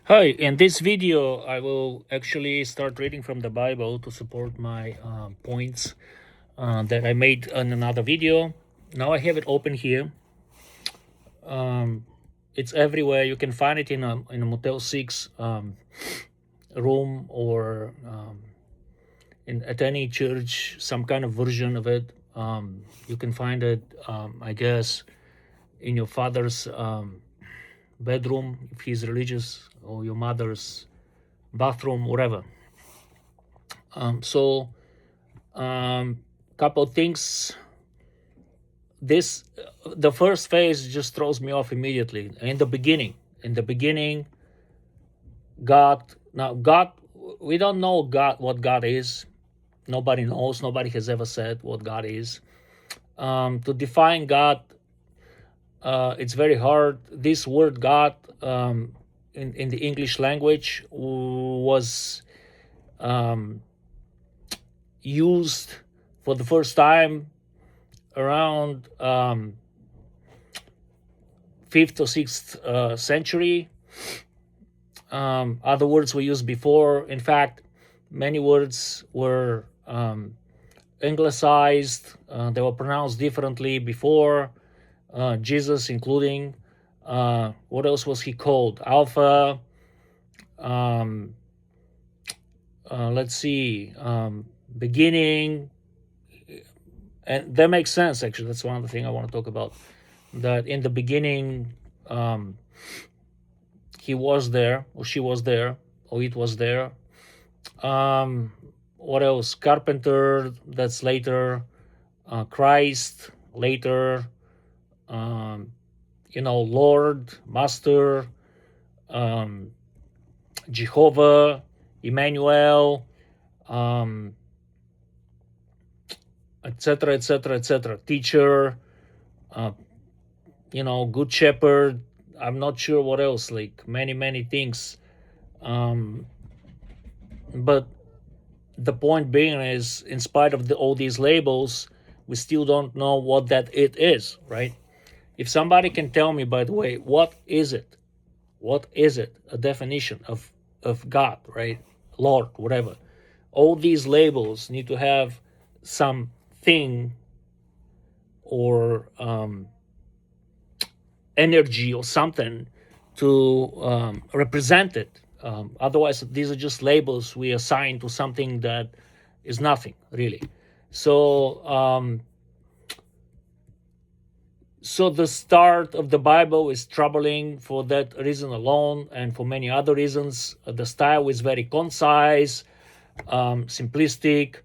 Hi, in this video, I will actually start reading from the Bible to support my points that I made in another video. Now I have it open here. It's everywhere. You can find it in a Motel 6 room or at any church, some kind of version of it. You can find it, I guess, in your father's bedroom if he's religious, or your mother's bathroom, whatever. So couple things. The first phase just throws me off immediately. In the beginning, God. Now God, we don't know what God is. Nobody knows. Nobody has ever said what God is. To define God, it's very hard. This word God, in the English language, was used for the first time around 5th or 6th century. Other words were used before. In fact, many words were anglicized. They were pronounced differently before Jesus, including what else was he called? Alpha. Let's see. Beginning. And that makes sense, actually. That's one of the things I want to talk about. That in the beginning, he was there, or she was there, or it was there. What else? Carpenter, that's later. Christ, later. Lord, Master, Jehovah, Emmanuel, etc., etc., etc. Teacher, good shepherd. I'm not sure what else, like many things. But the point being is, in spite of all these labels, we still don't know what that it is, right? If somebody can tell me, by the way, what is it? What is it? A definition of God, right? Lord, whatever. All these labels need to have something or energy or something to represent it. Otherwise, these are just labels we assign to something that is nothing, really. So the start of the Bible is troubling for that reason alone, and for many other reasons. The style is very concise, simplistic.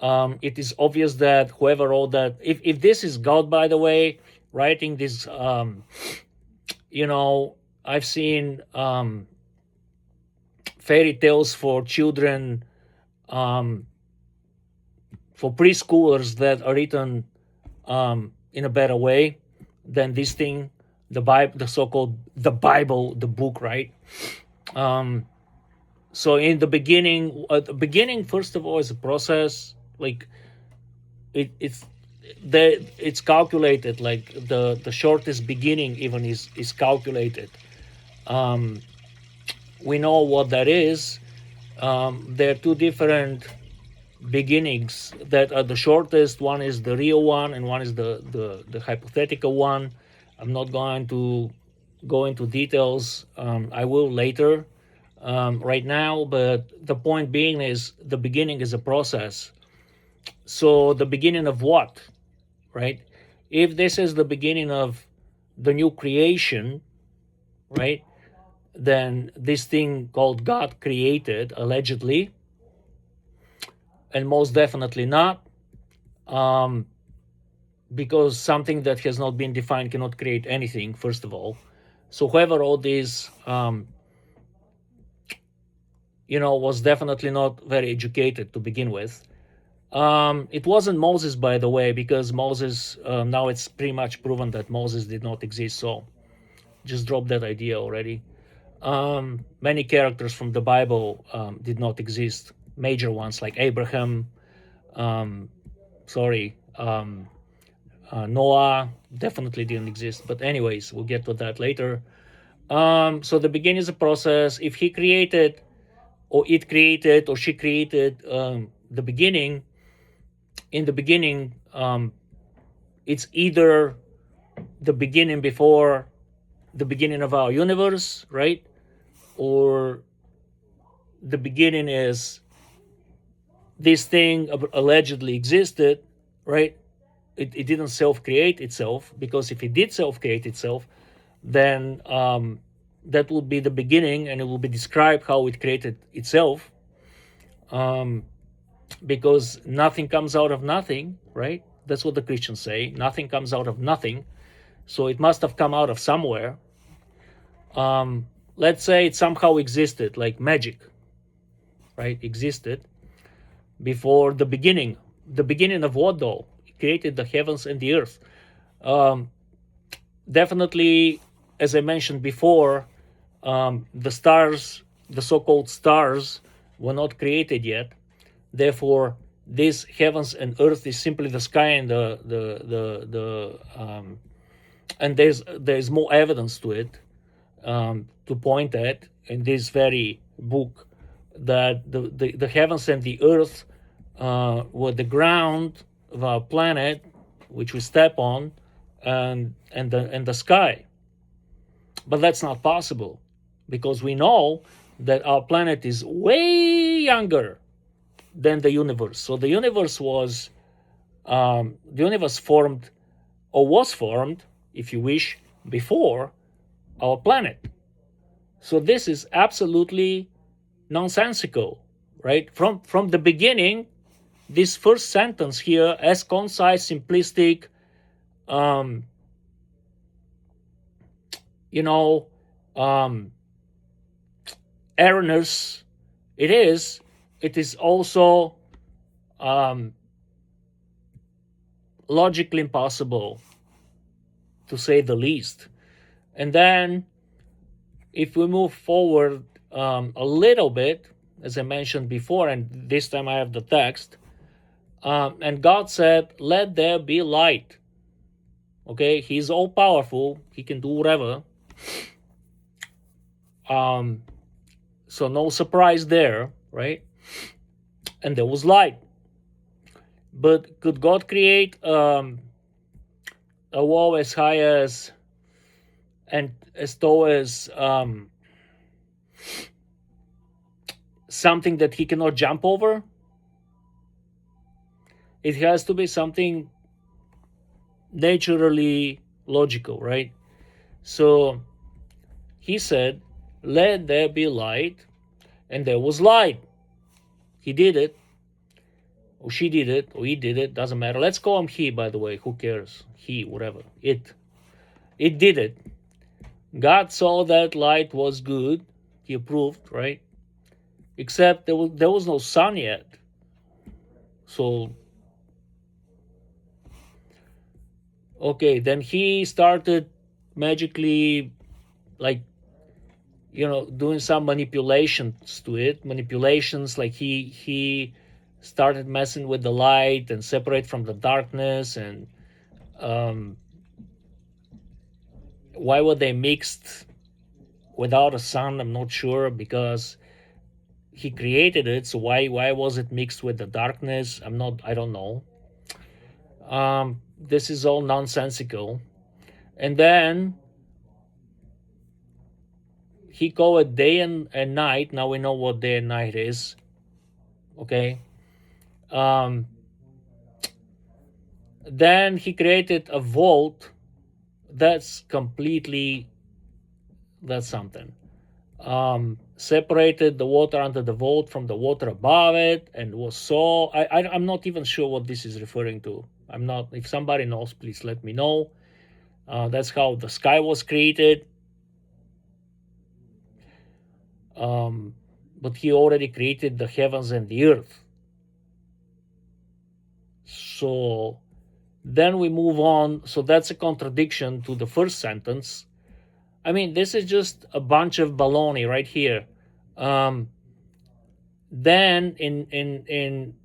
It is obvious that whoever wrote that, if this is God, by the way, writing this, I've seen fairy tales for children, for preschoolers, that are written in a better way than this thing, the Bible, the so-called the Bible, the book, right? So in the beginning, first of all, is a process. Like it's calculated. Like the shortest beginning even is calculated. We know what that is. There are two different beginnings that are the shortest. One is the real one, and one is the hypothetical one. I'm not going to go into details. I will later. Right now, but the point being is, the beginning is a process. So the beginning of what, right? If this is the beginning of the new creation, right, then this thing called God created, allegedly, and most definitely not, because something that has not been defined cannot create anything, first of all. So whoever wrote this, was definitely not very educated to begin with. It wasn't Moses, by the way, because Moses, now it's pretty much proven that Moses did not exist. So just drop that idea already. Many characters from the Bible did not exist. Major ones like Abraham, Noah definitely didn't exist. But anyways, we'll get to that later. So the beginning is a process. If he created, or it created, or she created the beginning, in the beginning, it's either the beginning before the beginning of our universe, right? Or the beginning is this thing allegedly existed, right? It didn't self-create itself, because if it did self-create itself, then that would be the beginning, and it will be described how it created itself, because nothing comes out of nothing, right? That's what the Christians say. Nothing comes out of nothing, so it must have come out of somewhere. Let's say it somehow existed, like magic, right? Existed before the beginning. The beginning of what though? It created the heavens and the earth. Um, Definitely, as I mentioned before, the stars, the so-called stars, were not created yet. Therefore, this heavens and earth is simply the sky and the and there's more evidence to it, to point at in this very book, that the heavens and the earth were the ground of our planet, which we step on, and the sky. But that's not possible, because we know that our planet is way younger than the universe. So the universe formed, or was formed, if you wish, before our planet. So this is absolutely nonsensical, right? From the beginning, this first sentence here, as concise, simplistic, um, you know, um, erroneous it is also um, logically impossible, to say the least. And then, if we move forward a little bit, as I mentioned before, and this time I have the text, and God said, "Let there be light." Okay, He's all powerful, He can do whatever. So, no surprise there, right? And there was light. But could God create a wall as high as and as tall as something that He cannot jump over? It has to be something naturally logical, right? So He said, "Let there be light," and there was light. He did it, or she did it, or he did it, doesn't matter. Let's call him he, by the way, who cares? He, whatever. It did it. God saw that light was good. He approved, right? Except there was no sun yet. So, okay, then he started magically, like, doing some manipulations to it. Manipulations, like he started messing with the light and separate from the darkness. And why were they mixed without a sun? I'm not sure, because he created it. So why was it mixed with the darkness? I don't know. This is all nonsensical. And then he called it day and night. Now we know what day and night is. Okay. Then he created a vault. That's something. Separated the water under the vault from the water above it, and was so. I'm not even sure what this is referring to. I'm not. If somebody knows, please let me know. That's how the sky was created. But he already created the heavens and the earth. So then we move on. So that's a contradiction to the first sentence. I mean, this is just a bunch of baloney right here. Then in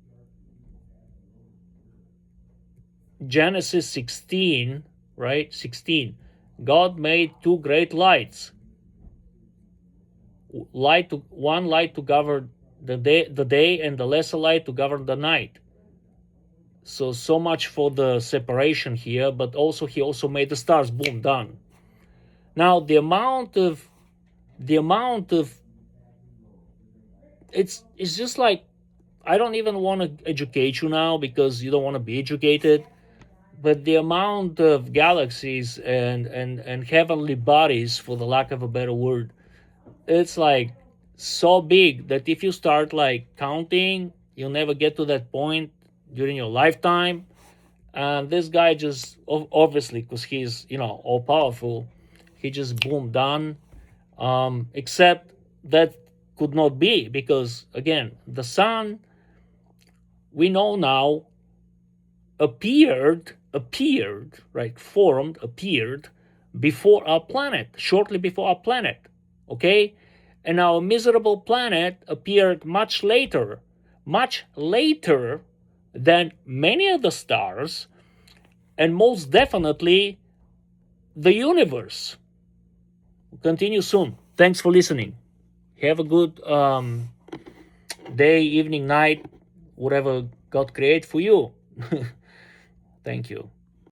Genesis 16, right? 16, God made two great lights. one light to govern the day, and the lesser light to govern the night. So much for the separation here, but also he also made the stars. Boom, done. Now the amount of it's just like, I don't even want to educate you now because you don't want to be educated. But the amount of galaxies and heavenly bodies, for the lack of a better word, it's like so big that if you start like counting, you'll never get to that point during your lifetime. And this guy just obviously, because he's all powerful, he just boom done. Except that could not be, because again, the sun, we know now, appeared, right, formed, appeared before our planet, shortly before our planet. Okay, and our miserable planet appeared much later than many of the stars, and most definitely the universe. We'll continue soon. Thanks for listening. Have a good day, evening, night, whatever God create for you. Thank you.